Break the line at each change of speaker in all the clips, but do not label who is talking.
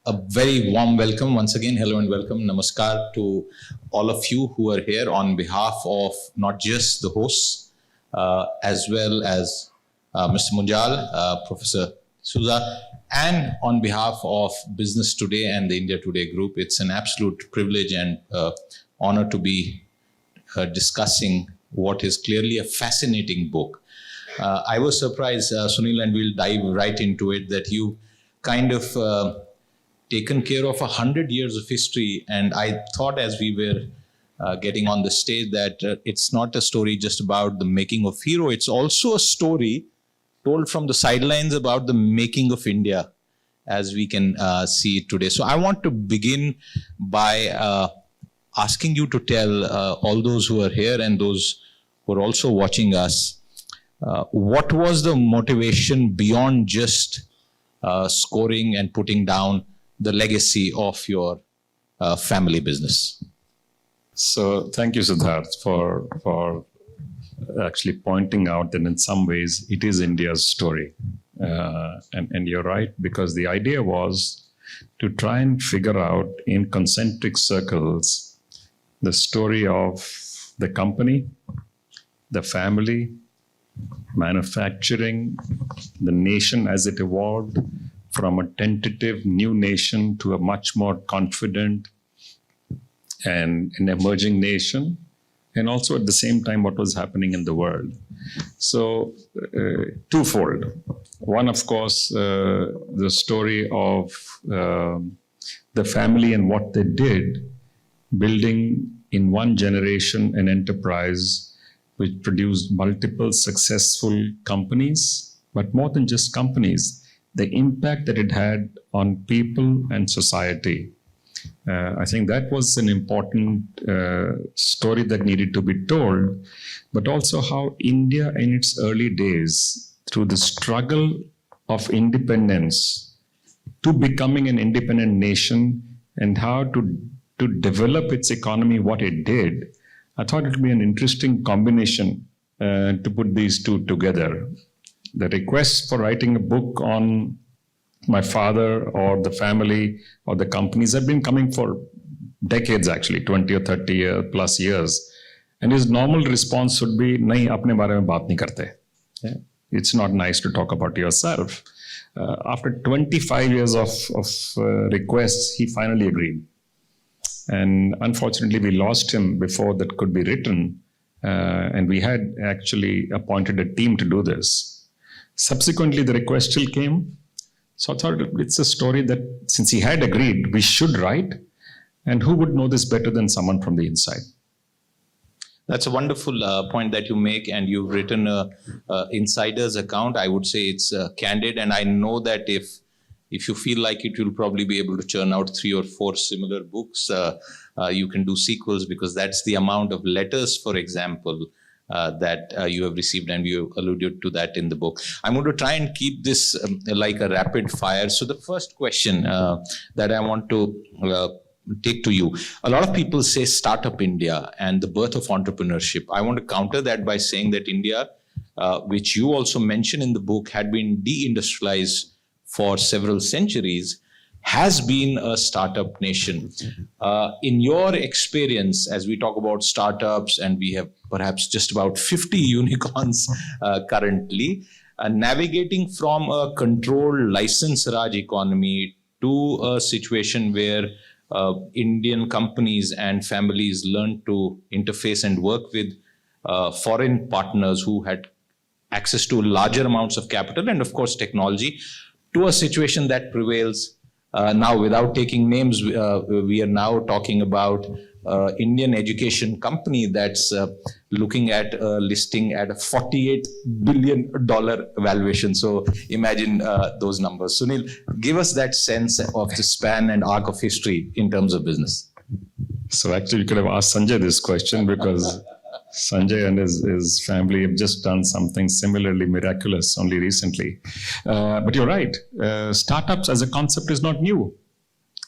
A very warm welcome once again. Hello and welcome. Namaskar to all of you who are here on behalf of not just the hosts, as well as Mr. Munjal, Professor Souza, and on behalf of Business Today and the India Today group. It's an absolute privilege and honor to be discussing what is clearly a fascinating book. I was surprised, Sunil, and we'll dive right into it, that you kind of taken care of 100 years of history. And I thought as we were getting on the stage that it's not a story just about the making of hero. It's also a story told from the sidelines about the making of India as we can see it today. So I want to begin by asking you to tell all those who are here and those who are also watching us, what was the motivation beyond just scoring and putting down the legacy of your family business?
So thank you, Siddharth, for actually pointing out that in some ways it is India's story. And you're right, because the idea was to try and figure out in concentric circles the story of the company, the family, manufacturing, the nation as it evolved from a tentative new nation to a much more confident and an emerging nation, and also at the same time what was happening in the world. So twofold. One, of course, the story of the family and what they did, building in one generation an enterprise which produced multiple successful companies, but more than just companies, the impact that it had on people and society. I think that was an important story that needed to be told, but also how India in its early days, through the struggle of independence to becoming an independent nation and how to develop its economy, what it did, I thought it would be an interesting combination to put these two together. The request for writing a book on my father or the family or the companies have been coming for decades, actually, 20 or 30 plus years. And his normal response would be, nahi, apne baare mein baat nahi karte. It's not nice to talk about yourself. After 25 years of requests, he finally agreed. And unfortunately, we lost him before that could be written. And we had actually appointed a team to do this. Subsequently, the request still came. So I thought it's a story that, since he had agreed, we should write. And who would know this better than someone from the inside?
That's a wonderful point that you make, and you've written an insider's account. I would say it's candid, and I know that if you feel like it, you'll probably be able to churn out 3 or 4 similar books. You can do sequels, because that's the amount of letters, for example, that you have received, and you alluded to that in the book. I'm going to try and keep this like a rapid fire. So the first question that I want to take to you, a lot of people say Startup India and the birth of entrepreneurship. I want to counter that by saying that India, which you also mention in the book, had been deindustrialized for several centuries, has been a startup nation. In your experience, as we talk about startups, and we have perhaps just about 50 unicorns currently, navigating from a controlled license Raj economy to a situation where Indian companies and families learn to interface and work with foreign partners who had access to larger amounts of capital and, of course, technology, to a situation that prevails now. Without taking names, we are now talking about Indian education company that's looking at listing at a $48 billion valuation. So imagine those numbers. Sunil, give us that sense of the span and arc of history in terms of business.
So actually, you could have asked Sanjay this question, because Sanjay and his family have just done something similarly miraculous only recently. But you're right. Startups as a concept is not new.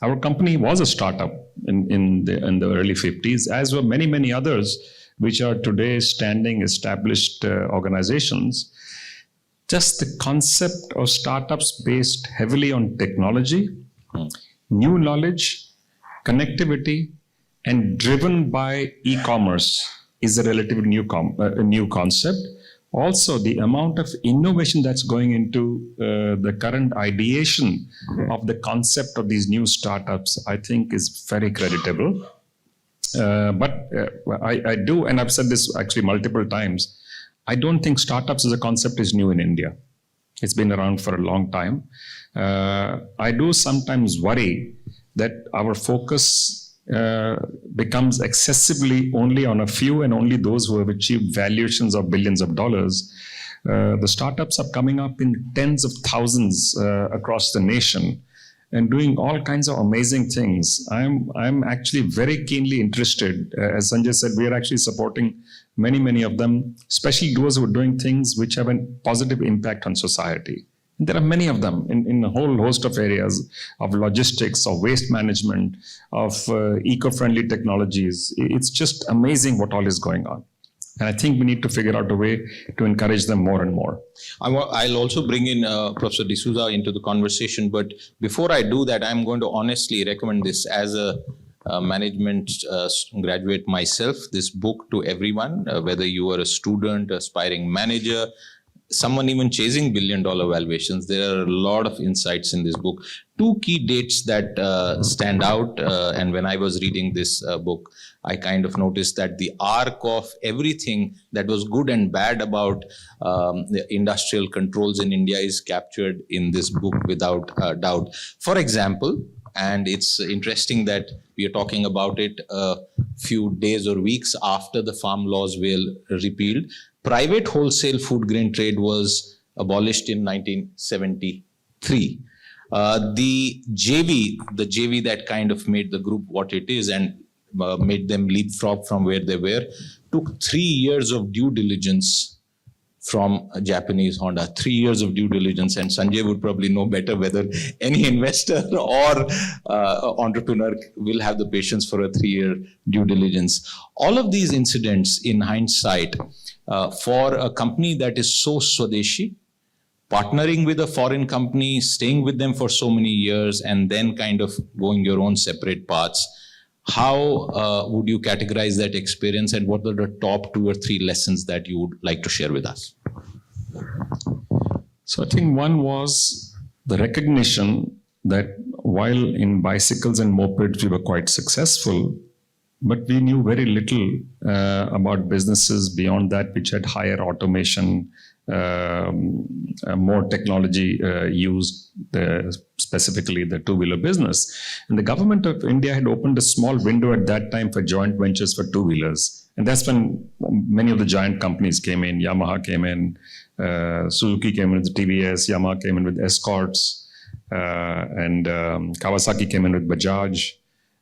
Our company was a startup in the early 50s, as were many, many others, which are today standing established organizations. Just the concept of startups based heavily on technology new knowledge, connectivity, and driven by e-commerce is a relatively new concept. Also, the amount of innovation that's going into the current ideation of the concept of these new startups, I think, is very creditable. But I do, and I've said this actually multiple times, I don't think startups as a concept is new in India. It's been around for a long time. I do sometimes worry that our focus becomes excessively only on a few and only those who have achieved valuations of billions of dollars. The startups are coming up in tens of thousands across the nation and doing all kinds of amazing things. I'm actually very keenly interested. As Sanjay said, we are actually supporting many of them, especially those who are doing things which have a positive impact on society. And there are many of them in a whole host of areas of logistics, of waste management, of eco-friendly technologies. It's just amazing what all is going on. And I think we need to figure out a way to encourage them more and more.
I'll also bring in Professor D'Souza into the conversation. But before I do that, I'm going to honestly recommend this as a management graduate myself, this book to everyone, whether you are a student, aspiring manager, someone even chasing billion-dollar valuations. There are a lot of insights in this book. Two key dates that stand out, and when I was reading this book, I kind of noticed that the arc of everything that was good and bad about the industrial controls in India is captured in this book without doubt. For example, and it's interesting that we are talking about it a few days or weeks after the farm laws were repealed. Private wholesale food grain trade was abolished in 1973. The JV that kind of made the group what it is and made them leapfrog from where they were, took 3 years of due diligence from Japanese Honda, 3 years of due diligence. And Sanjay would probably know better whether any investor or entrepreneur will have the patience for a 3-year due diligence. All of these incidents, in hindsight, for a company that is so Swadeshi, partnering with a foreign company, staying with them for so many years, and then kind of going your own separate paths, how would you categorize that experience, and what are the top 2 or 3 lessons that you would like to share with us?
So I think one was the recognition that while in bicycles and mopeds we were quite successful, but we knew very little about businesses beyond that which had higher automation, more technology used, specifically the two-wheeler business. And the government of India had opened a small window at that time for joint ventures for two-wheelers. And that's when many of the giant companies came in. Yamaha came in, Suzuki came in with TVS, Yamaha came in with Escorts, and Kawasaki came in with Bajaj.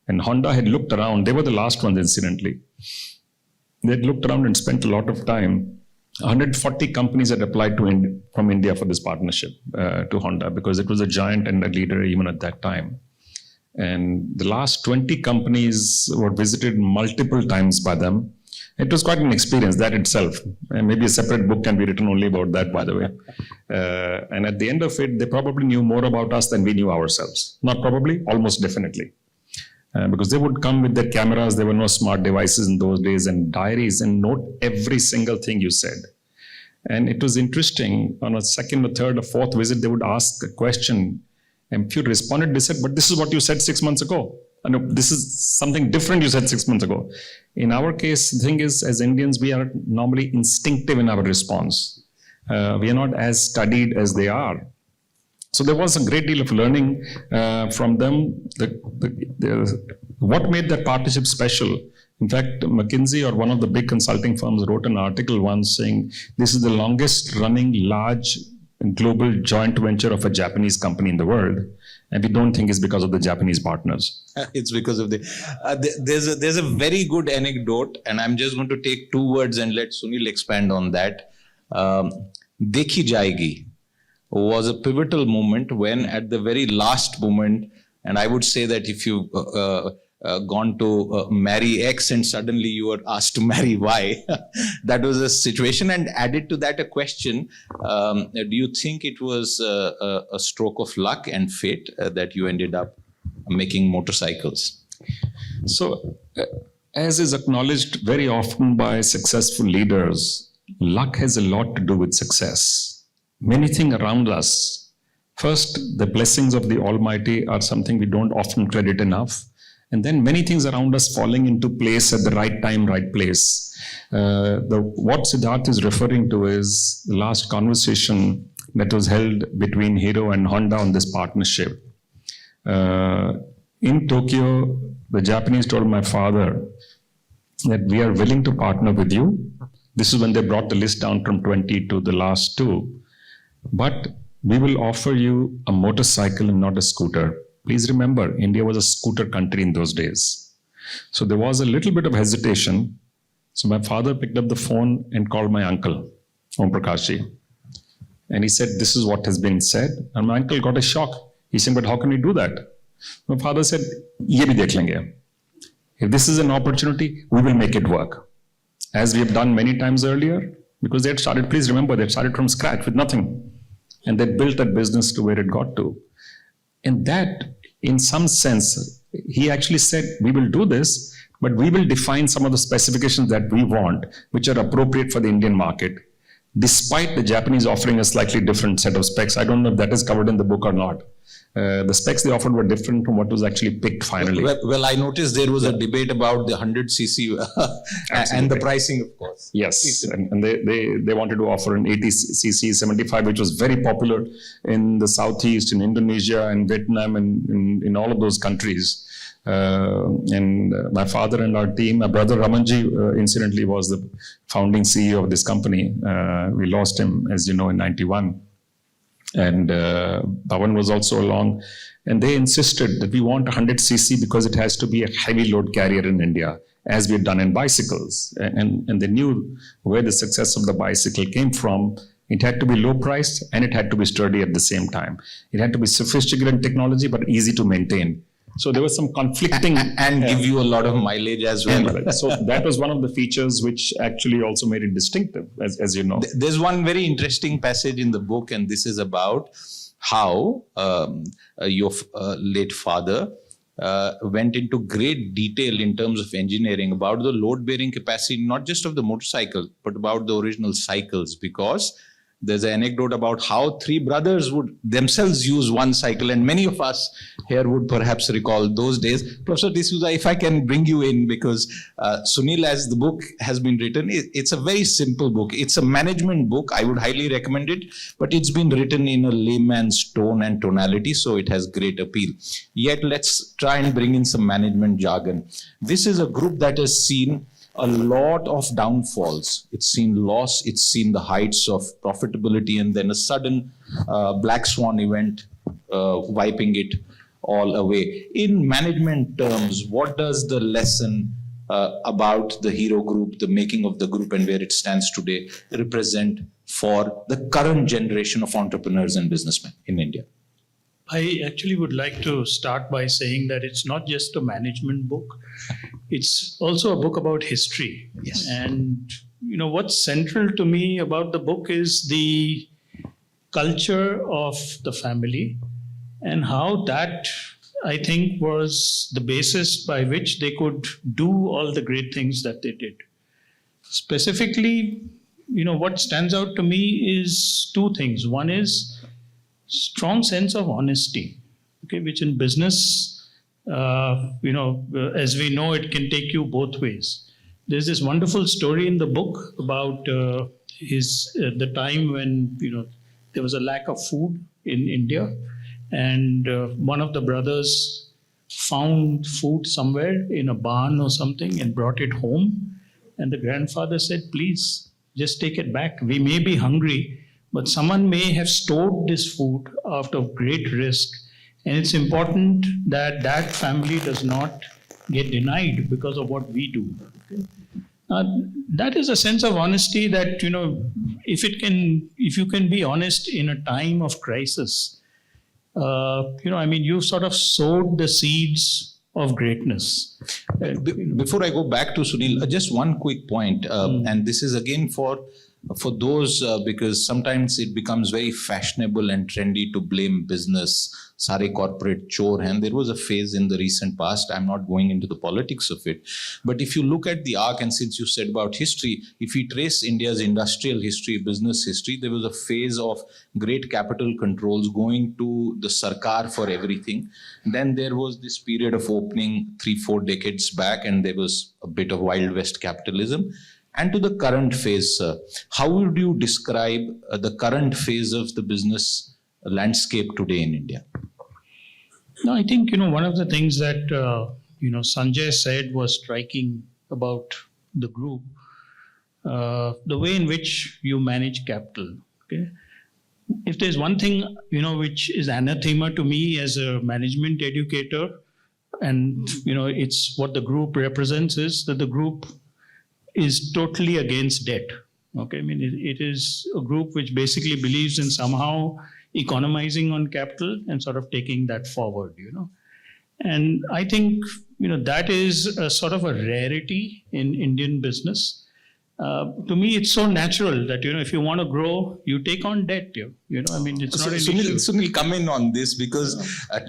And Honda had looked around. They were the last ones, incidentally. They had looked around and spent a lot of time. 140 companies had applied from India for this partnership to Honda because it was a giant and a leader even at that time. And the last 20 companies were visited multiple times by them. It was quite an experience, that itself. And maybe a separate book can be written only about that, by the way. And at the end of it, they probably knew more about us than we knew ourselves. Not probably, almost definitely. Because they would come with their cameras, there were no smart devices in those days, and diaries, and note every single thing you said. And it was interesting, on a second or third or fourth visit, they would ask a question, and if you responded, they said, but this is what you said 6 months ago. And this is something different you said 6 months ago. In our case, the thing is, as Indians, we are normally instinctive in our response. We are not as studied as they are. So there was a great deal of learning from them. What made that partnership special? In fact, McKinsey, or one of the big consulting firms, wrote an article once saying this is the longest running large global joint venture of a Japanese company in the world. And we don't think it's because of the Japanese partners.
It's because of there's a very good anecdote, and I'm just going to take 2 words and let Sunil expand on that. Dekhi Jayegi was a pivotal moment when at the very last moment, and I would say that if you've gone to marry X and suddenly you were asked to marry Y, that was a situation. And added to that a question, do you think it was a stroke of luck and fate that you ended up making motorcycles?
So, as is acknowledged very often by successful leaders, luck has a lot to do with success. Many things around us, first, the blessings of the Almighty are something we don't often credit enough. And then many things around us falling into place at the right time, right place. What Siddharth is referring to is the last conversation that was held between Hero and Honda on this partnership. In Tokyo, the Japanese told my father that we are willing to partner with you. This is when they brought the list down from 20 to the last 2. But we will offer you a motorcycle and not a scooter. Please remember, India was a scooter country in those days. So there was a little bit of hesitation. So my father picked up the phone and called my uncle, Om Prakashji. And he said, this is what has been said. And my uncle got a shock. He said, but how can we do that? My father said, ye bhi dekh lenge. If this is an opportunity, we will make it work. As we have done many times earlier, because they had started, please remember, they had started from scratch with nothing. And they built that business to where it got to. And that, in some sense, he actually said, we will do this, but we will define some of the specifications that we want, which are appropriate for the Indian market, despite the Japanese offering a slightly different set of specs. I don't know if that is covered in the book or not. The specs they offered were different from what was actually picked finally.
Well, I noticed there was a debate about the 100cc and the pricing, of course.
Yes, and they wanted to offer an 80cc 75, which was very popular in the Southeast, in Indonesia and Vietnam and in all of those countries. And my father and our team, my brother Ramanji, incidentally, was the founding CEO of this company. We lost him, as you know, in 91. And Bhavan was also along. And they insisted that we want 100cc because it has to be a heavy load carrier in India, as we had done in bicycles. And they knew where the success of the bicycle came from. It had to be low priced and it had to be sturdy at the same time. It had to be sophisticated technology, but easy to maintain. So there was some conflicting...
And give you a lot of mileage as well.
So that was one of the features which actually also made it distinctive, as you know.
There's one very interesting passage in the book, and this is about how your late father went into great detail in terms of engineering about the load-bearing capacity, not just of the motorcycle, but about the original cycles, because there's an anecdote about how 3 brothers would themselves use one cycle, and many of us here would perhaps recall those days. Professor D'Souza, if I can bring you in, because Sunil, as the book has been written, it's a very simple book. It's a management book. I would highly recommend it, but it's been written in a layman's tone and tonality, so it has great appeal. Yet let's try and bring in some management jargon. This is a group that has seen a lot of downfalls. It's seen loss, it's seen the heights of profitability, and then a sudden black swan event wiping it all away. In management terms, what does the lesson about the Hero Group, the making of the group and where it stands today, represent for the current generation of entrepreneurs and businessmen in India?
I actually would like to start by saying that it's not just a management book. It's also a book about history.
Yes.
And you know what's central to me about the book is the culture of the family and how that, I think, was the basis by which they could do all the great things that they did. Specifically, you know, what stands out to me is 2 things. One is strong sense of honesty, okay, which in business, as we know, it can take you both ways. There's this wonderful story in the book about the time when, you know, there was a lack of food in India, and one of the brothers found food somewhere in a barn or something and brought it home. And the grandfather said, please, just take it back. We may be hungry, but someone may have stored this food out of great risk. And it's important that that family does not get denied because of what we do. Okay? That is a sense of honesty that, you know, if you can be honest in a time of crisis, you sort of sowed the seeds of greatness.
Before I go back to Sunil, just one quick point, and this is again for for those, because sometimes it becomes very fashionable and trendy to blame business, sare corporate chore, and there was a phase in the recent past. I'm not going into the politics of it, but if you look at the arc, and since you said about history, if we trace India's industrial history, business history, there was a phase of great capital controls going to the Sarkar for everything. Then there was this period of opening 3-4 decades back, and there was a bit of Wild West capitalism. And to the current phase, sir, how would you describe the current phase of the business landscape today in India?
No, I think, one of the things that, Sanjay said was striking about the group, the way in which you manage capital. Okay. If there's one thing, which is anathema to me as a management educator, and, it's what the group represents, is that the group is totally against debt. Okay, I mean, it is a group which basically believes in somehow economizing on capital and sort of taking that forward, And I think, that is a sort of a rarity in Indian business. To me, it's so natural that, if you want to grow, you take on debt. I mean, it's not an issue.
Sunil, come in on this, because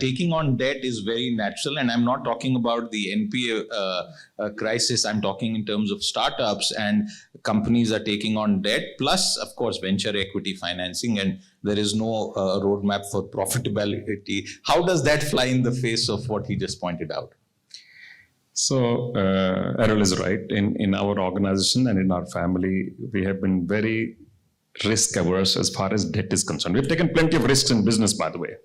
taking on debt is very natural. And I'm not talking about the NPA crisis. I'm talking in terms of startups, and companies are taking on debt, plus, of course, venture equity financing, and there is no roadmap for profitability. How does that fly in the face of what he just pointed out?
So, Errol is right. In our organization and in our family, we have been very risk averse as far as debt is concerned. We've taken plenty of risks in business, by the way,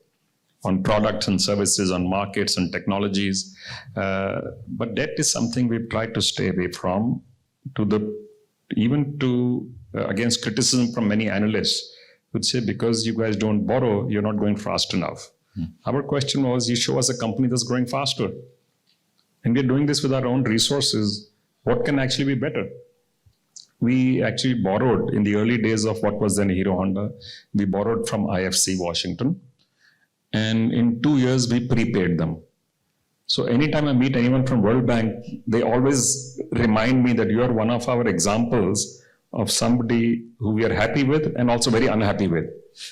on products and services, on markets and technologies. But debt is something we've tried to stay away from, against criticism from many analysts who'd say, because you guys don't borrow, you're not going fast enough. Our question was, you show us a company that's growing faster. And we're doing this with our own resources. What can actually be better? We actually borrowed in the early days of what was then Hero Honda. We borrowed from IFC Washington. And in 2 years, we prepaid them. So anytime I meet anyone from World Bank, they always remind me that you are one of our examples of somebody who we are happy with and also very unhappy with.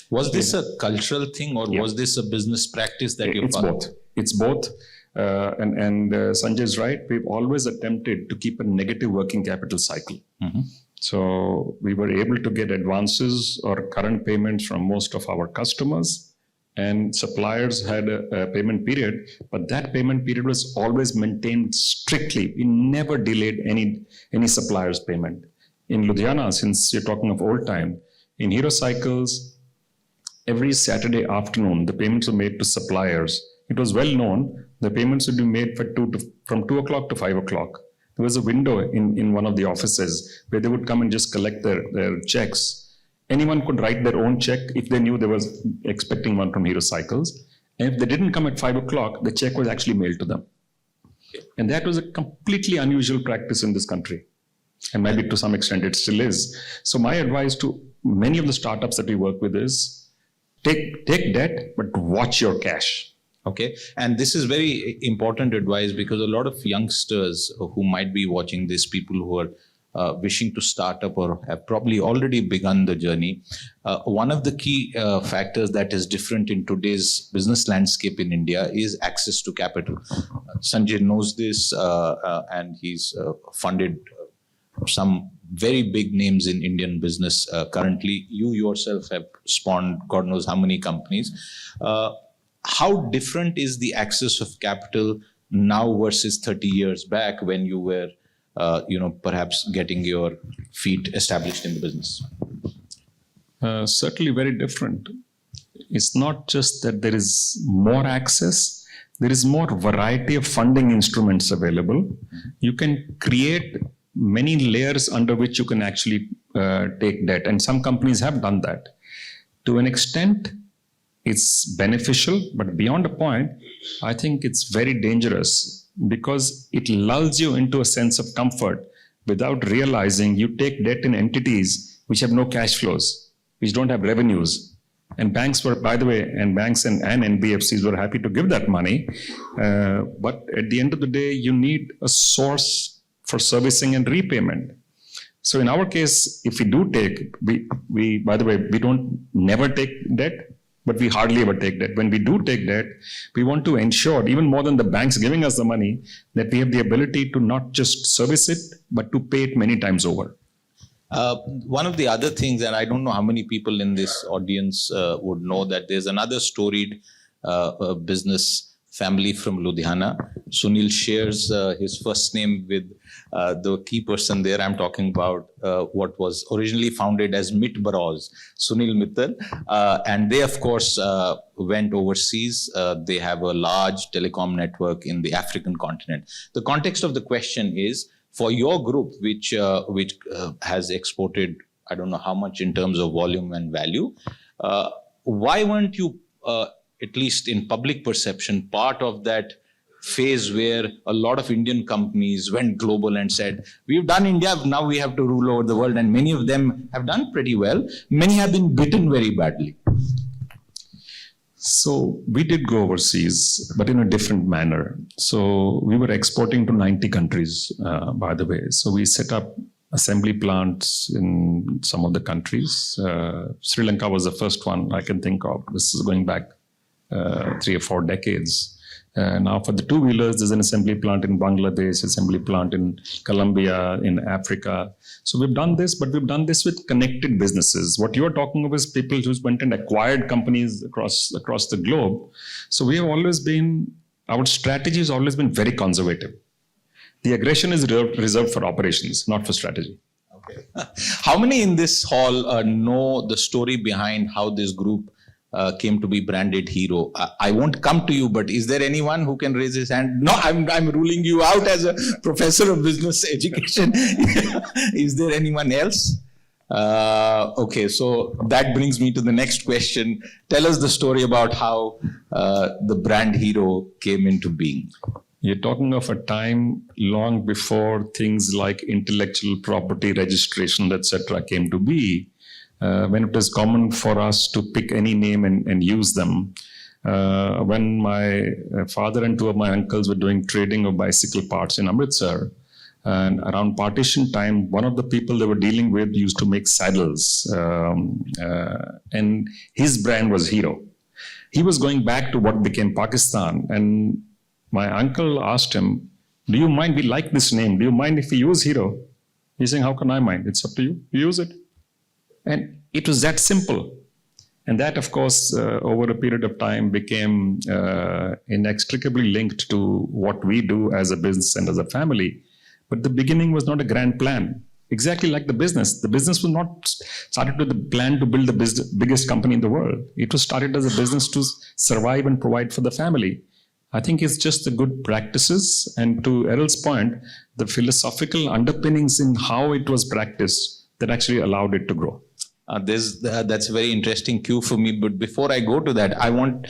Was this a cultural thing, or was this a business practice that you followed?
It's both. And Sanjay is right. We've always attempted to keep a negative working capital cycle. Mm-hmm. So we were able to get advances or current payments from most of our customers, and suppliers had a payment period, but that payment period was always maintained strictly. We never delayed any supplier's payment. In Ludhiana, since you're talking of old time, in Hero Cycles, every Saturday afternoon, the payments were made to suppliers. It was well known the payments would be made from 2 o'clock to 5 o'clock. There was a window in one of the offices where they would come and just collect their checks. Anyone could write their own check if they knew they was expecting one from Hero Cycles. And if they didn't come at 5 o'clock, the check was actually mailed to them. And that was a completely unusual practice in this country. And maybe to some extent it still is. So my advice to many of the startups that we work with is take debt, but watch your cash.
Okay. And this is very important advice, because a lot of youngsters who might be watching this, people who are wishing to start up or have probably already begun the journey, one of the key factors that is different in today's business landscape in India is access to capital. Sanjay knows this, and he's funded some very big names in Indian business. Currently, you yourself have spawned God knows how many companies. How different is the access of capital now versus 30 years back when you were, perhaps getting your feet established in the business?
Certainly very different. It's not just that there is more access, there is more variety of funding instruments available. You can create many layers under which you can actually take debt. And some companies have done that. To an extent, it's beneficial, but beyond a point, I think it's very dangerous because it lulls you into a sense of comfort without realizing you take debt in entities which have no cash flows, which don't have revenues. And banks were, by the way, and banks and NBFCs were happy to give that money. But at the end of the day, you need a source for servicing and repayment. So in our case, if we do take, we by the way, we don't never take debt, but we hardly ever take debt. When we do take debt, we want to ensure, even more than the banks giving us the money, that we have the ability to not just service it, but to pay it many times over.
One of the other things, and I don't know how many people in this audience would know that there's another storied business family from Ludhiana. Sunil shares his first name with the key person there. I'm talking about what was originally founded as Mitbaros, Sunil Mittal. And they, of course, went overseas. They have a large telecom network in the African continent. The context of the question is, for your group, which has exported, I don't know how much in terms of volume and value, why weren't you, at least in public perception, part of that phase where a lot of Indian companies went global and said, we've done India, now we have to rule over the world, and many of them have done pretty well. Many have been bitten very badly.
So we did go overseas, but in a different manner. So we were exporting to 90 countries, by the way. So we set up assembly plants in some of the countries. Sri Lanka was the first one I can think of. This is going back 3 or 4 decades. Now for the two-wheelers, there's an assembly plant in Bangladesh, assembly plant in Colombia, in Africa. So we've done this, but we've done this with connected businesses. What you're talking about is people who went and acquired companies across the globe. So we have always been, our strategy has always been very conservative. The aggression is reserved for operations, not for strategy.
Okay. How many in this hall know the story behind how this group came to be branded Hero? I won't come to you, but is there anyone who can raise his hand? No, I'm ruling you out as a professor of business education. Is there anyone else? Okay, so that brings me to the next question. Tell us the story about how the brand Hero came into being.
You're talking of a time long before things like intellectual property registration, etc., came to be. When it was common for us to pick any name and use them. When my father and 2 of my uncles were doing trading of bicycle parts in Amritsar, and around partition time, one of the people they were dealing with used to make saddles, and his brand was Hero. He was going back to what became Pakistan, and my uncle asked him, do you mind, we like this name, do you mind if we use Hero? He's saying, how can I mind? It's up to you, you use it. And it was that simple. And that, of course, over a period of time became inextricably linked to what we do as a business and as a family. But the beginning was not a grand plan. Exactly like the business. The business was not started with the plan to build the biggest company in the world. It was started as a business to survive and provide for the family. I think it's just the good practices. And to Errol's point, the philosophical underpinnings in how it was practiced that actually allowed it to grow.
That's a very interesting cue for me. But before I go to that, I want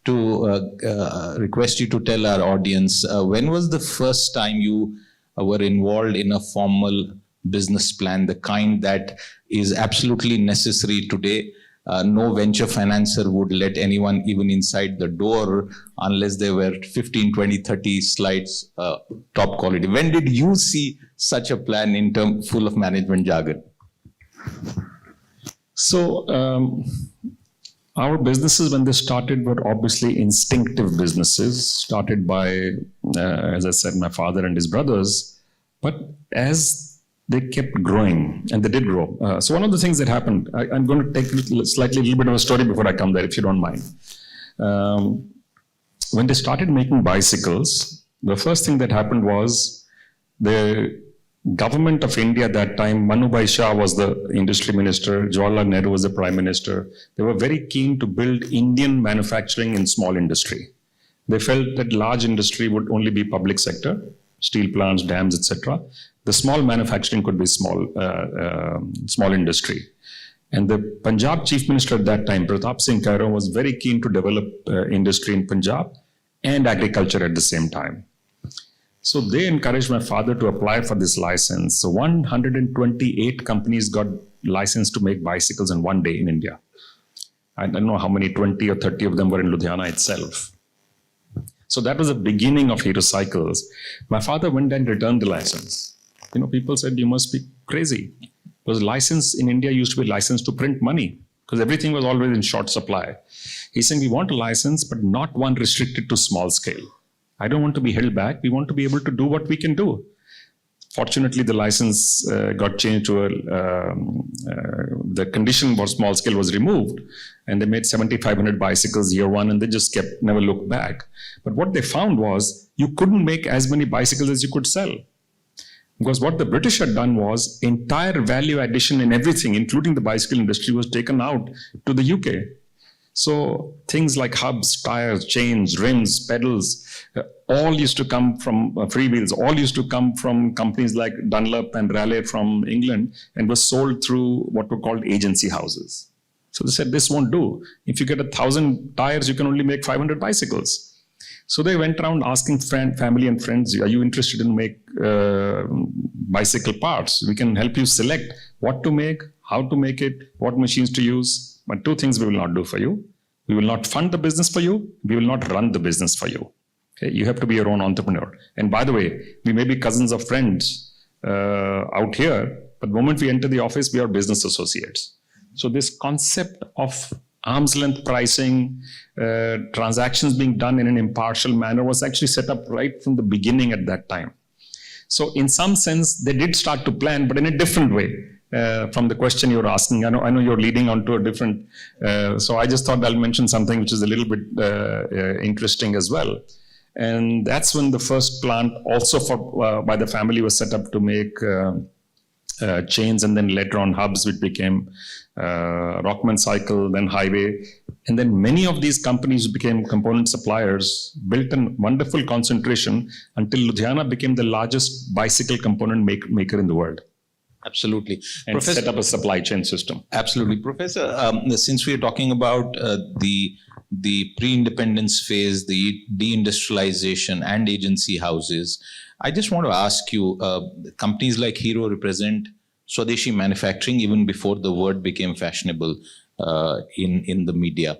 to request you to tell our audience, when was the first time you were involved in a formal business plan, the kind that is absolutely necessary today? No venture financer would let anyone even inside the door unless there were 15, 20, 30 slides, top quality. When did you see such a plan full of management jargon?
So our businesses, when they started, were obviously instinctive businesses, started by, as I said, my father and his brothers. But as they kept growing, and they did grow. So one of the things that happened, I'm going to take a little bit of a story before I come there, if you don't mind. When they started making bicycles, the first thing that happened was the government of India at that time, Manubhai Shah was the industry minister, Jawaharlal Nehru was the prime minister. They were very keen to build Indian manufacturing in small industry. They felt that large industry would only be public sector, steel plants, dams, etc. The small manufacturing could be small industry. And the Punjab chief minister at that time, Pratap Singh Kaira, was very keen to develop industry in Punjab and agriculture at the same time. So they encouraged my father to apply for this license. So 128 companies got licensed to make bicycles in one day in India. I don't know how many, 20 or 30 of them were in Ludhiana itself. So that was the beginning of Hero Cycles. My father went and returned the license. People said, you must be crazy. Because license in India used to be licensed to print money because everything was always in short supply. He's saying we want a license, but not one restricted to small scale. I don't want to be held back. We want to be able to do what we can do. Fortunately, the license got changed to the condition for small scale was removed, and they made 7,500 bicycles year one, and they just never looked back. But what they found was you couldn't make as many bicycles as you could sell. Because what the British had done was entire value addition in everything, including the bicycle industry, was taken out to the UK. So things like hubs, tires, chains, rims, pedals, all used to come from freewheels, all used to come from companies like Dunlop and Raleigh from England and was sold through what were called agency houses. So they said, this won't do. If you get 1,000 tires, you can only make 500 bicycles. So they went around asking family and friends, are you interested in make bicycle parts? We can help you select what to make, how to make it, what machines to use. But two things we will not do for you. We will not fund the business for you. We will not run the business for you. Okay? You have to be your own entrepreneur. And by the way, we may be cousins of friends out here, but the moment we enter the office, we are business associates. So this concept of arm's length pricing, transactions being done in an impartial manner was actually set up right from the beginning at that time. So in some sense, they did start to plan, but in a different way. From the question you're asking, I know you're leading on to a different, so I just thought I'll mention something which is a little bit interesting as well. And that's when the first plant also by the family was set up to make chains, and then later on hubs, which became Rockman Cycle, then Highway. And then many of these companies became component suppliers, built a wonderful concentration until Ludhiana became the largest bicycle component maker in the world.
Absolutely.
And set up a supply chain system.
Absolutely. Professor, since we are talking about the pre-independence phase, the deindustrialization and agency houses, I just want to ask you, companies like Hero represent Swadeshi manufacturing even before the word became fashionable in the media.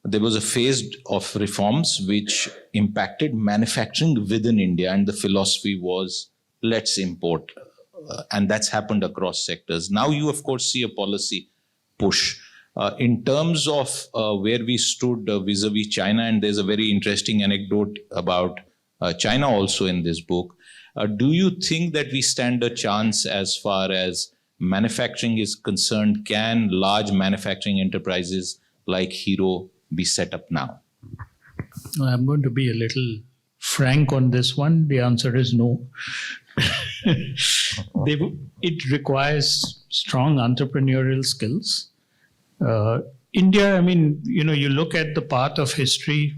There was a phase of reforms which impacted manufacturing within India, and the philosophy was, let's import. And that's happened across sectors. Now you, of course, see a policy push. In terms of where we stood vis-a-vis China, and there's a very interesting anecdote about China also in this book. Do you think that we stand a chance as far as manufacturing is concerned? Can large manufacturing enterprises like Hero be set up now?
I'm going to be a little frank on this one. The answer is no. It requires strong entrepreneurial skills. India, you look at the path of history,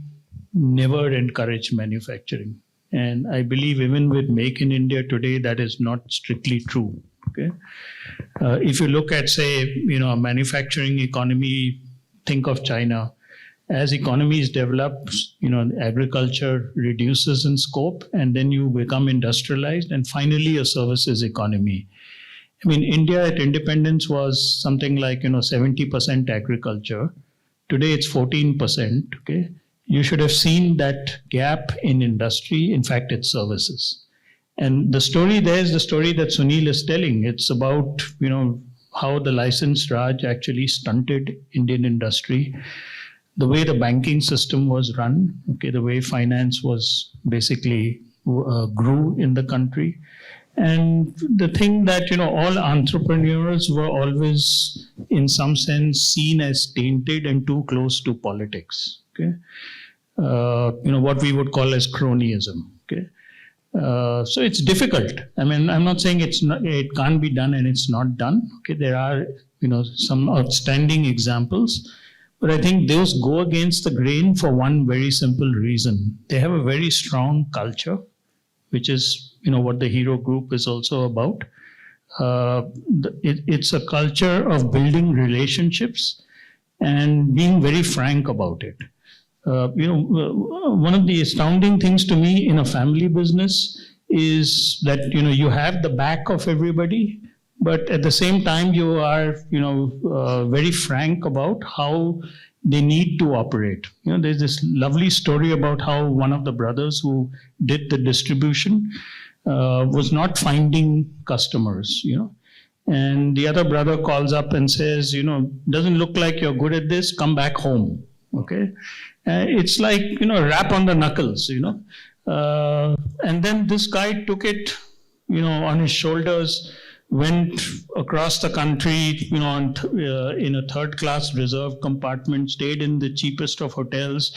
never encouraged manufacturing. And I believe even with Make in India today, that is not strictly true. Okay, if you look at, say, a manufacturing economy, think of China. As economies develop, agriculture reduces in scope, and then you become industrialized, and finally a services economy. India at independence was something like 70% agriculture. Today it's 14%. Okay, you should have seen that gap in industry. In fact, it's services. And the story there is the story that Sunil is telling. It's about how the license Raj actually stunted Indian industry. The way the banking system was run, the way finance was basically grew in the country. And the thing that, all entrepreneurs were always, in some sense, seen as tainted and too close to politics. Okay, what we would call as cronyism. Okay, so it's difficult. I'm not saying it can't be done and it's not done. Okay, there are, some outstanding examples. But I think those go against the grain for one very simple reason. They have a very strong culture, which is, what the Hero Group is also about. It's a culture of building relationships and being very frank about it. One of the astounding things to me in a family business is that, you have the back of everybody, but at the same time, you are, very frank about how they need to operate. There's this lovely story about how one of the brothers who did the distribution, was not finding customers, And the other brother calls up and says, doesn't look like you're good at this, come back home. Okay. It's like, rap on the knuckles, and then this guy took it, on his shoulders, went across the country, in a third-class reserved compartment, stayed in the cheapest of hotels,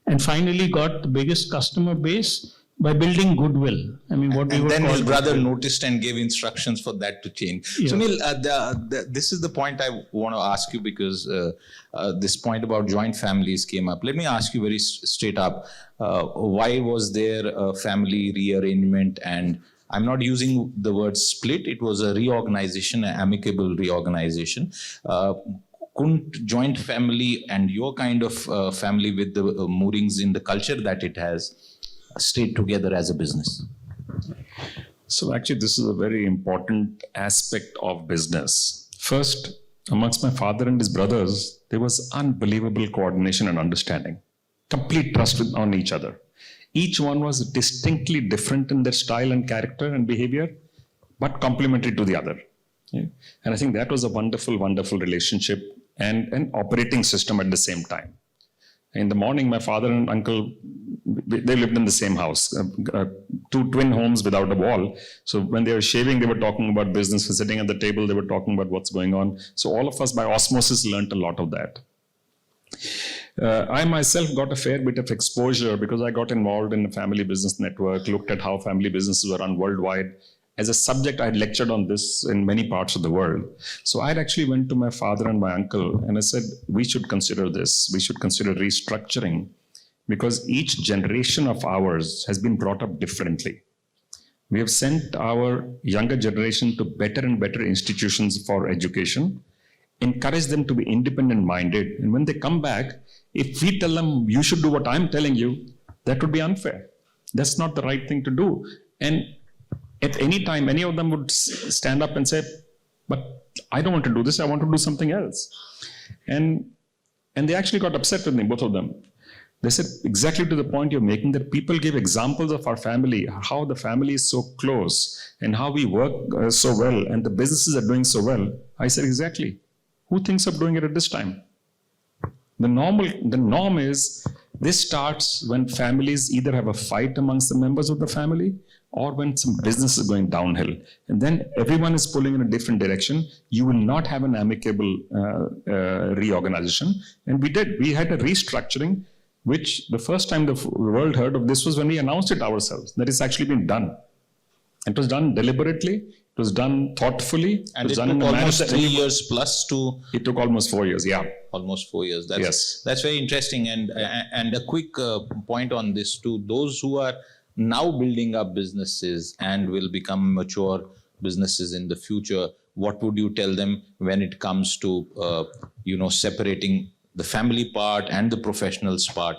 and finally got the biggest customer base by building goodwill. I mean, what we
and
would
then
call
his brother
goodwill.
noticed and gave instructions for that to change.
Yeah.
Sunil, this is the point I want to ask you, because this point about joint families came up. Let me ask you very straight up, why was there a family rearrangement? And I'm not using the word split, it was a reorganization, an amicable reorganization. Couldn't joint family and your kind of family with the moorings in the culture that it has stayed together as a business?
So actually, this is a very important aspect of business. First, amongst my father and his brothers, there was unbelievable coordination and understanding, complete trust on each other. Each one was distinctly different in their style and character and behavior, but complementary to the other. Yeah. And I think that was a wonderful, wonderful relationship and an operating system at the same time. In the morning, my father and uncle, they lived in the same house, two twin homes without a wall. So when they were shaving, they were talking about business. For sitting at the table, they were talking about what's going on. So all of us, by osmosis, learned a lot of that. I myself got a fair bit of exposure because I got involved in the family business network, looked at how family businesses were run worldwide. As a subject, I had lectured on this in many parts of the world. So I actually went to my father and my uncle and I said, we should consider this. We should consider restructuring, because each generation of ours has been brought up differently. We have sent our younger generation to better and better institutions for education, encourage them to be independent minded. And when they come back, if we tell them, you should do what I'm telling you, that would be unfair. That's not the right thing to do. And at any time, any of them would stand up and say, but I don't want to do this, I want to do something else. And they actually got upset with me, both of them. They said, exactly to the point you're making, that people give examples of our family, how the family is so close and how we work so well and the businesses are doing so well. I said, exactly. Who thinks of doing it at this time? The norm is this starts when families either have a fight amongst the members of the family or when some business is going downhill. And then everyone is pulling in a different direction. You will not have an amicable reorganization. And we did. We had a restructuring, which the first time the world heard of this was when we announced it ourselves, that it's actually been done. It was done deliberately. It was done thoughtfully.
And it
done
took
in a manner
almost
that
3 years plus to...
It took almost 4 years, yeah.
Almost 4 years.
Yes.
That's very interesting. And a quick point on this too. Those who are now building up businesses and will become mature businesses in the future, what would you tell them when it comes to, separating the family part and the professionals part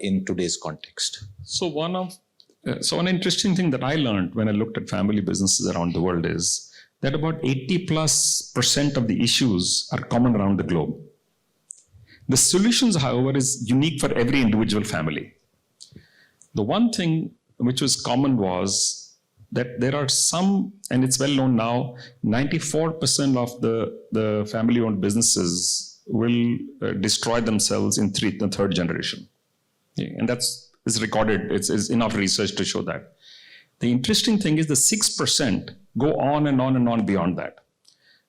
in today's context?
So an interesting thing that I learned when I looked at family businesses around the world is that about 80+% of the issues are common around the globe. The solutions, however, is unique for every individual family. The one thing which was common was that there are some, and it's well known now, 94% of the family-owned businesses will destroy themselves in the third generation. Yeah, and that's recorded. It's enough research to show that. The interesting thing is the 6% go on and on and on beyond that.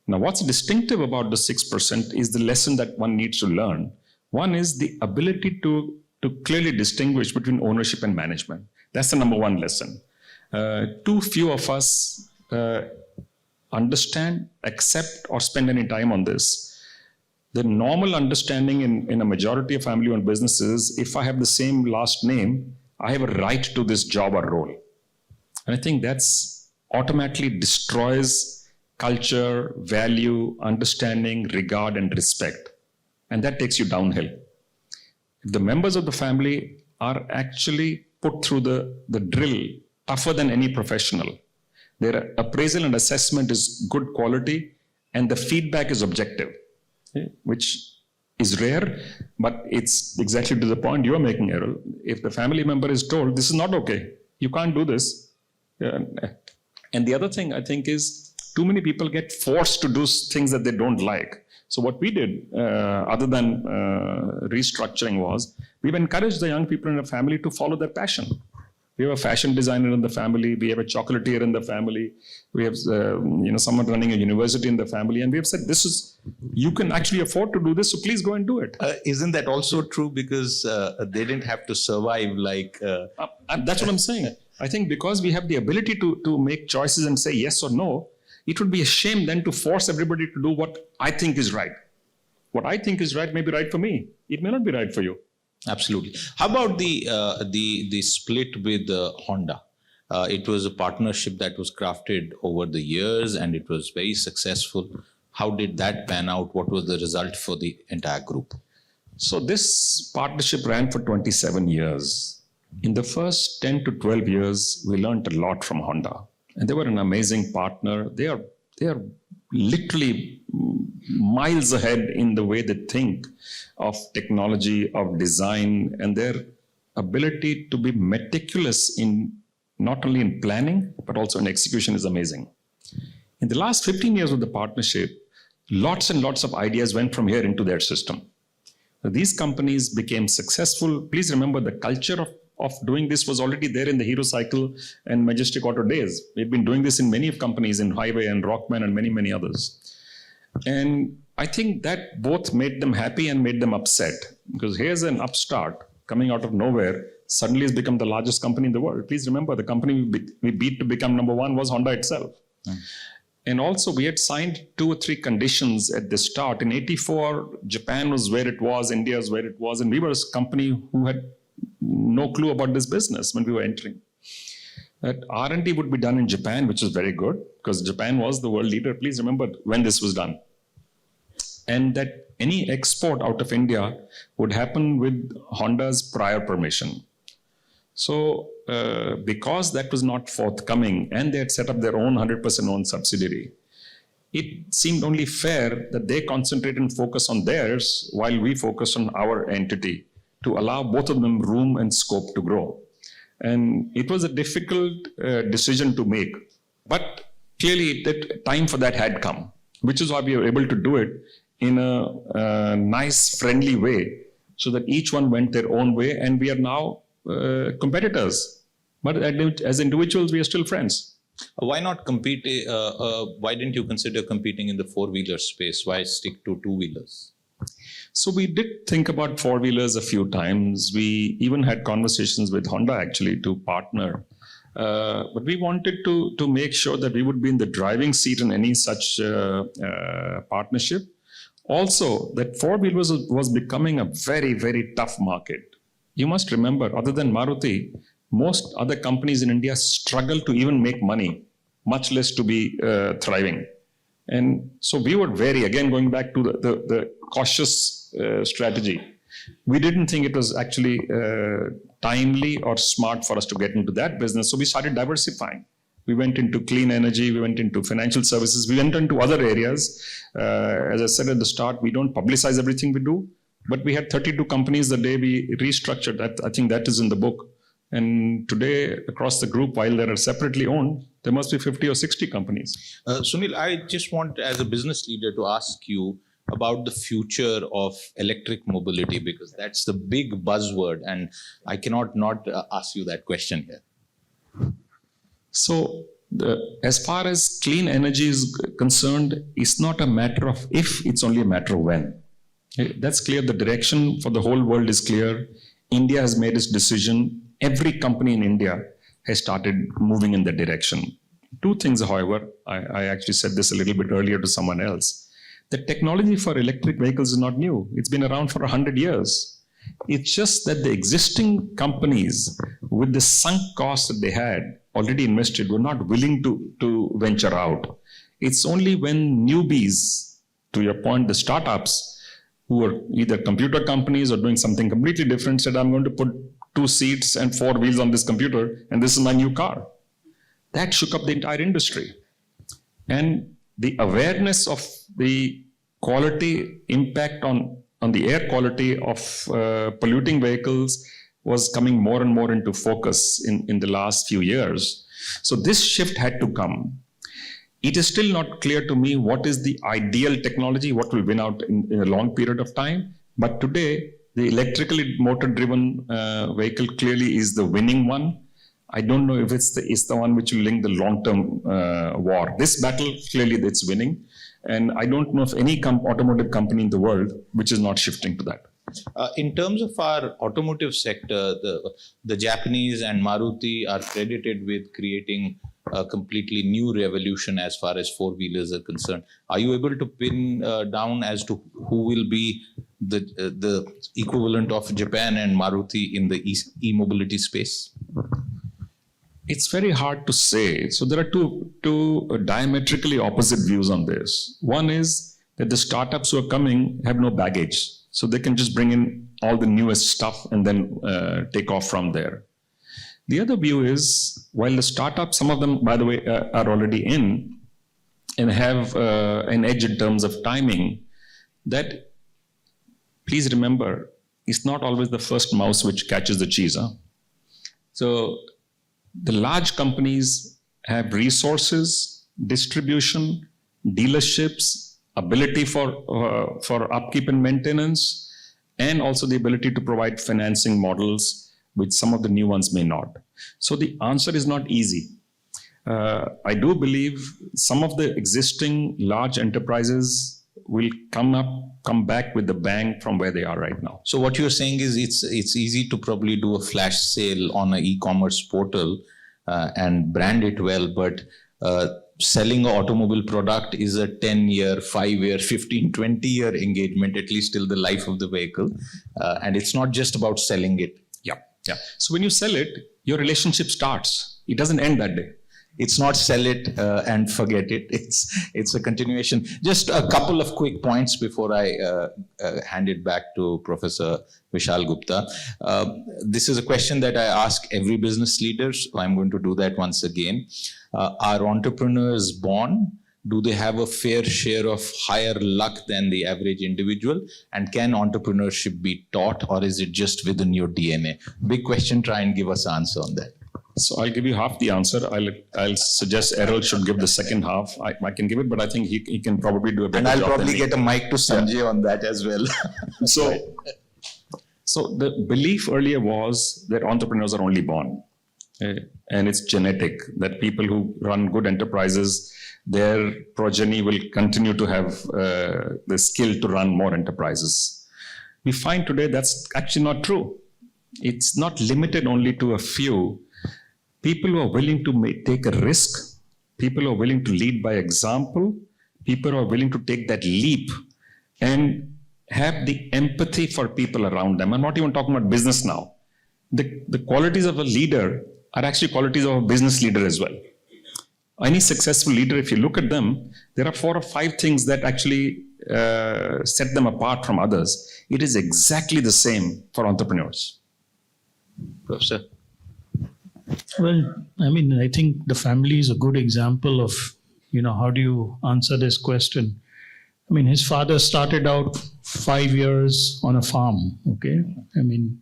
Now, what's distinctive about the 6% is the lesson that one needs to learn. One is the ability to clearly distinguish between ownership and management. That's the number one lesson. Too few of us understand, accept, or spend any time on this. The normal understanding in a majority of family-owned businesses, if I have the same last name, I have a right to this job or role. And I think that's automatically destroys culture, value, understanding, regard, and respect. And that takes you downhill. If the members of the family are actually put through the drill tougher than any professional, their appraisal and assessment is good quality, and the feedback is objective, which is rare, but it's exactly to the point you're making, Errol. If the family member is told, this is not okay, you can't do this, And the other thing I think is too many people get forced to do things that they don't like. So what we did, other than restructuring, was we've encouraged the young people in the family to follow their passion. We have a fashion designer in the family. We have a chocolatier in the family. We have someone running a university in the family. And we have said, you can actually afford to do this, so please go and do it.
Isn't that also true because they didn't have to survive like...
That's what I'm saying. I think because we have the ability to make choices and say yes or no, it would be a shame then to force everybody to do what I think is right. What I think is right may be right for me. It may not be right for you.
Absolutely. How about the split with Honda? It was a partnership that was crafted over the years and it was very successful. How did that pan out? What was the result for the entire group?
So this partnership ran for 27 years. In the first 10 to 12 years, we learned a lot from Honda. And they were an amazing partner. They are literally miles ahead in the way they think of technology, of design, and their ability to be meticulous in not only in planning, but also in execution is amazing. In the last 15 years of the partnership, lots and lots of ideas went from here into their system. These companies became successful. Please remember the culture of doing this was already there in the Hero Cycle and Majestic Auto days. We've been doing this in many companies, in Highway and Rockman and many, many others. And I think that both made them happy and made them upset, because here's an upstart coming out of nowhere, suddenly has become the largest company in the world. Please remember, the company we beat to become number one was Honda itself. And also we had signed 2 or 3 conditions at the start. In '84, Japan was where it was, India was where it was, and we were a company who had no clue about this business when we were entering. That R&D would be done in Japan, which is very good, because Japan was the world leader. Please remember when this was done. And that any export out of India would happen with Honda's prior permission. So because that was not forthcoming and they had set up their own 100% owned subsidiary, it seemed only fair that they concentrate and focus on theirs while we focus on our entity, to allow both of them room and scope to grow. And it was a difficult decision to make, but clearly that time for that had come, which is why we were able to do it in a nice, friendly way, so that each one went their own way, and we are now competitors. But as individuals, we are still friends.
Why not compete? Why didn't you consider competing in the 4-wheeler space? Why stick to 2-wheelers?
So we did think about 4-wheelers a few times. We even had conversations with Honda actually to partner. But we wanted to make sure that we would be in the driving seat in any such partnership. Also, that 4-wheelers was becoming a very, very tough market. You must remember, other than Maruti, most other companies in India struggle to even make money, much less to be thriving. And so we were again, going back to the cautious strategy. We didn't think it was actually timely or smart for us to get into that business. So we started diversifying. We went into clean energy, we went into financial services, we went into other areas. As I said at the start, we don't publicize everything we do, but we had 32 companies the day we restructured that. I think that is in the book. And today, across the group, while they are separately owned, there must be 50 or 60 companies.
Sunil, I just want, as a business leader, to ask you about the future of electric mobility, because that's the big buzzword, and I cannot not ask you that question here.
So, as far as clean energy is concerned, it's not a matter of if, it's only a matter of when. That's clear. The direction for the whole world is clear. India has made its decision. Every company in India has started moving in that direction. 2 things, however, I actually said this a little bit earlier to someone else. The technology for electric vehicles is not new. It's been around for 100 years. It's just that the existing companies, with the sunk costs that they had already invested, were not willing to venture out. It's only when newbies, to your point, the startups, who are either computer companies or doing something completely different, said, I'm going to put 2 seats and 4 wheels on this computer, and this is my new car. That shook up the entire industry. And the awareness of the quality impact on the air quality of polluting vehicles was coming more and more into focus in the last few years. So this shift had to come. It is still not clear to me what is the ideal technology, what will win out in a long period of time. But today, the electrically motor-driven vehicle clearly is the winning one. I don't know if it's the one which will link the long-term war. This battle, clearly it's winning. And I don't know of any automotive company in the world which is not shifting to that.
In terms of our automotive sector, the Japanese and Maruti are credited with creating a completely new revolution as far as four-wheelers are concerned. Are you able to pin down as to who will be the equivalent of Japan and Maruti in the e-mobility space?
It's very hard to say. So there are two diametrically opposite views on this. One is that the startups who are coming have no baggage. So they can just bring in all the newest stuff and then take off from there. The other view is, while the startups, some of them, by the way, are already in and have an edge in terms of timing, that, please remember, it's not always the first mouse which catches the cheese. Huh? So the large companies have resources, distribution, dealerships, ability for upkeep and maintenance, and also the ability to provide financing models, which some of the new ones may not. So the answer is not easy. I do believe some of the existing large enterprises will come back with the bang from where they are right now.
So what you're saying is it's easy to probably do a flash sale on an e-commerce portal and brand it well, but selling an automobile product is a 10-year, 5-year, 15, 20-year engagement, at least till the life of the vehicle. And it's not just about selling it.
Yeah. So when you sell it, your relationship starts. It doesn't end that day.
It's not sell it and forget it. It's a continuation. Just a couple of quick points before I hand it back to Professor Vishal Gupta. This is a question that I ask every business leader, so I'm going to do that once again. Are entrepreneurs born? Do they have a fair share of higher luck than the average individual? And can entrepreneurship be taught, or is it just within your DNA? Big question, try and give us an answer on that.
So I'll give you half the answer. I'll suggest Errol should give the second half. I can give it, but I think he can probably do a better job.
And I'll probably get a mic to Sanjay on that as well.
So the belief earlier was that entrepreneurs are only born. And it's genetic, that people who run good enterprises, their progeny will continue to have the skill to run more enterprises. We find today that's actually not true. It's not limited only to a few. People who are willing to take a risk, people who are willing to lead by example, people who are willing to take that leap and have the empathy for people around them. I'm not even talking about business now. The qualities of a leader are actually qualities of a business leader as well. Any successful leader, if you look at them, there are 4 or 5 things that actually set them apart from others. It is exactly the same for entrepreneurs.
Professor?
Well, I mean, I think the family is a good example of, how do you answer this question? I mean, his father started out 5 years on a farm, okay? I mean,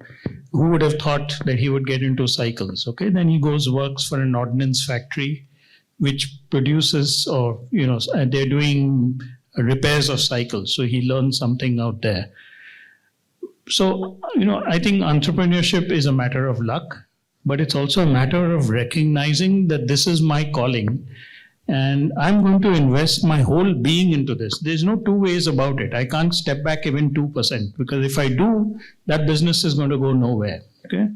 who would have thought that he would get into cycles, okay? Then he works for an ordnance factory, which produces, and they're doing repairs of cycles. So he learned something out there. So, I think entrepreneurship is a matter of luck, but it's also a matter of recognizing that this is my calling. And I'm going to invest my whole being into this. There's no two ways about it. I can't step back even 2%, because if I do, that business is going to go nowhere. Okay?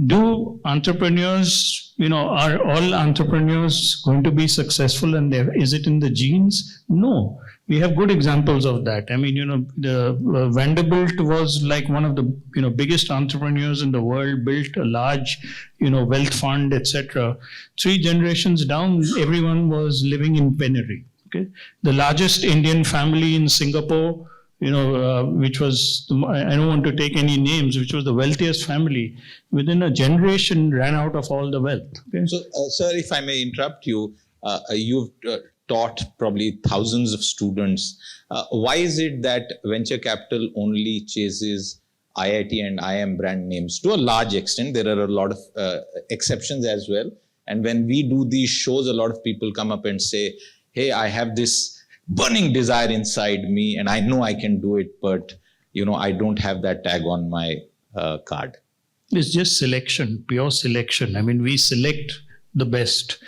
Do entrepreneurs, are all entrepreneurs going to be successful, and is it in the genes? No. We have good examples of that. I mean, the Vanderbilt was like one of the biggest entrepreneurs in the world, built a large wealth fund, etc. 3 generations down, everyone was living in penury. Okay, the largest Indian family in Singapore, which was, I don't want to take any names, which was the wealthiest family, within a generation ran out of all the wealth. Okay?
So, sir, if I may interrupt you, you've taught probably thousands of students. Why is it that venture capital only chases IIT and IIM brand names to a large extent. There are a lot of exceptions as well. And when we do these shows, a lot of people come up and say, hey, I have this burning desire inside me and I know I can do it, but I don't have that tag on my card.
It's just selection, pure selection. I mean, we select the best.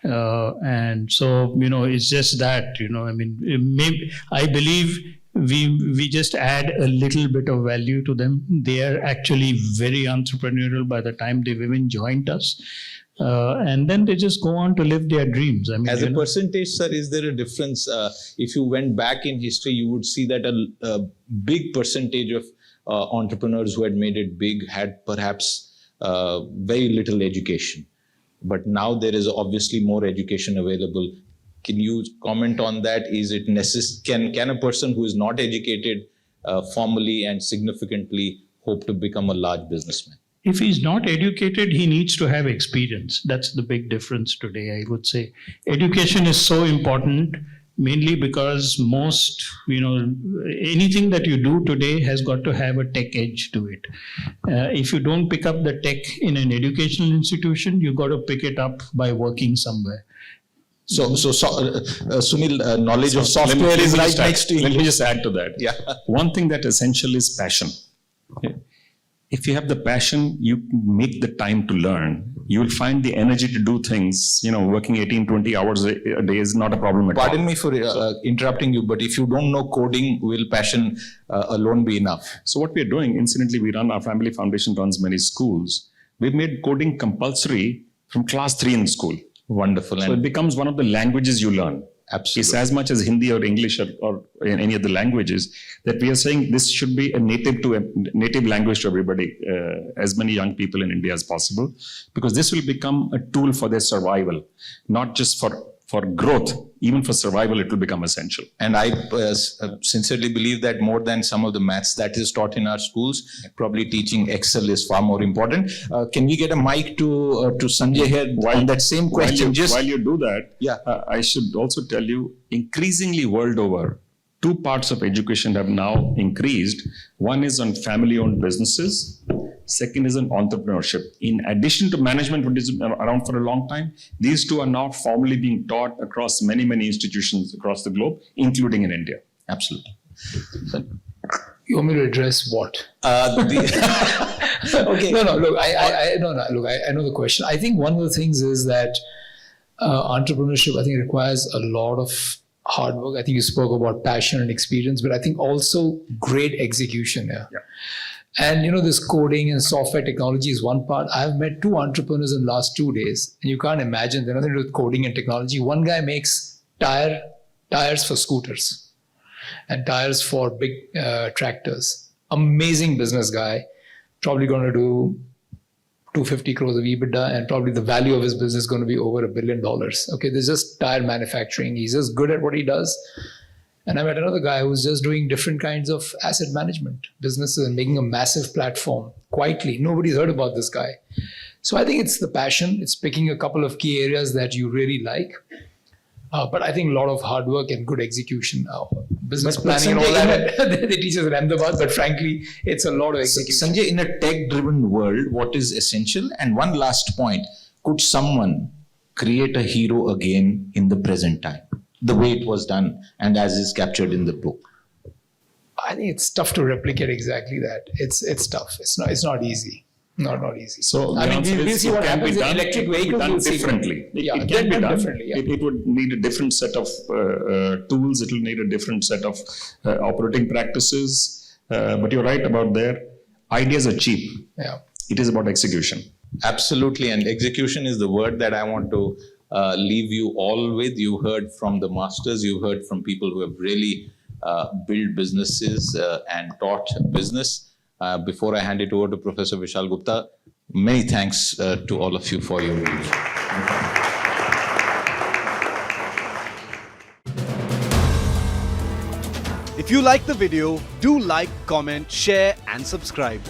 And so, it's just that, I mean, maybe, I believe we just add a little bit of value to them. They are actually very entrepreneurial by the time they've even joined us. And then they just go on to live their dreams. I mean,
as a percentage, sir, is there a difference? If you went back in history, you would see that a big percentage of entrepreneurs who had made it big had perhaps very little education. But now there is obviously more education available. Can you comment on that? Is it necessary? Can a person who is not educated formally and significantly hope to become a large businessman?
If he's not educated, he needs to have experience. That's the big difference today, I would say. Education is so important, mainly because most, anything that you do today has got to have a tech edge to it. If you don't pick up the tech in an educational institution, you got to pick it up by working somewhere.
So Sunil, knowledge of software is right next to you.
Let me just add to that.
Yeah.
One thing that essential is passion. Okay. If you have the passion, you make the time to learn. You will find the energy to do things. Working 18, 20 hours a day is not a problem at all.
Pardon me for interrupting you, but if you don't know coding, will passion alone be enough?
So what we are doing, incidentally, our family foundation runs many schools. We've made coding compulsory from class 3 in school.
Wonderful.
So it becomes one of the languages you learn.
Absolutely.
It's as much as Hindi or English or in any other languages that we are saying this should be a native language to everybody, as many young people in India as possible, because this will become a tool for their survival, not just for growth, even for survival, it will become essential.
And I sincerely believe that more than some of the maths that is taught in our schools, probably teaching Excel is far more important. Can we get a mic to Sanjay here on that same question?
While you do that,
yeah.
I should also tell you, increasingly world over, 2 parts of education have now increased. One is on family-owned businesses. Second is on entrepreneurship. In addition to management, which is around for a long time, these 2 are now formally being taught across many, many institutions across the globe, including in India.
Absolutely.
You want me to address what?
Okay.
No. Look, I know the question. I think one of the things is that entrepreneurship, I think, requires a lot of hard work. I think you spoke about passion and experience, but I think also great execution. Yeah. And this coding and software technology is one part. I've met 2 entrepreneurs in the last 2 days, and you can't imagine, they're nothing to do with coding and technology. One guy makes tires for scooters and tires for big tractors. Amazing business guy, probably going to do 250 crores of EBITDA, and probably the value of his business is going to be over $1 billion. Okay, there's just tire manufacturing. He's just good at what he does. And I met another guy who's just doing different kinds of asset management businesses and making a massive platform quietly. Nobody's heard about this guy. So I think it's the passion. It's picking a couple of key areas that you really like. But I think a lot of hard work and good execution. Business planning and all that, they teach us at Ahmedabad, but frankly, it's a lot of execution.
Sanjay, in a tech-driven world, what is essential? And one last point, could someone create a hero again in the present time, the way it was done and as is captured in the book?
I think it's tough to replicate exactly that. It's tough. It's not easy. Not easy.
So
I mean, we'll see what happens in electric vehicles.
Done differently. It can be done differently. Yeah. It would need a different set of tools. It will need a different set of operating practices. But you're right about there. Ideas are cheap.
Yeah.
It is about execution.
Absolutely. And execution is the word that I want to leave you all with. You heard from the masters. You heard from people who have really built businesses and taught business. Before I hand it over to Professor Vishal Gupta, many thanks to all of you for your review.
If you like the video, do like, comment, share and subscribe.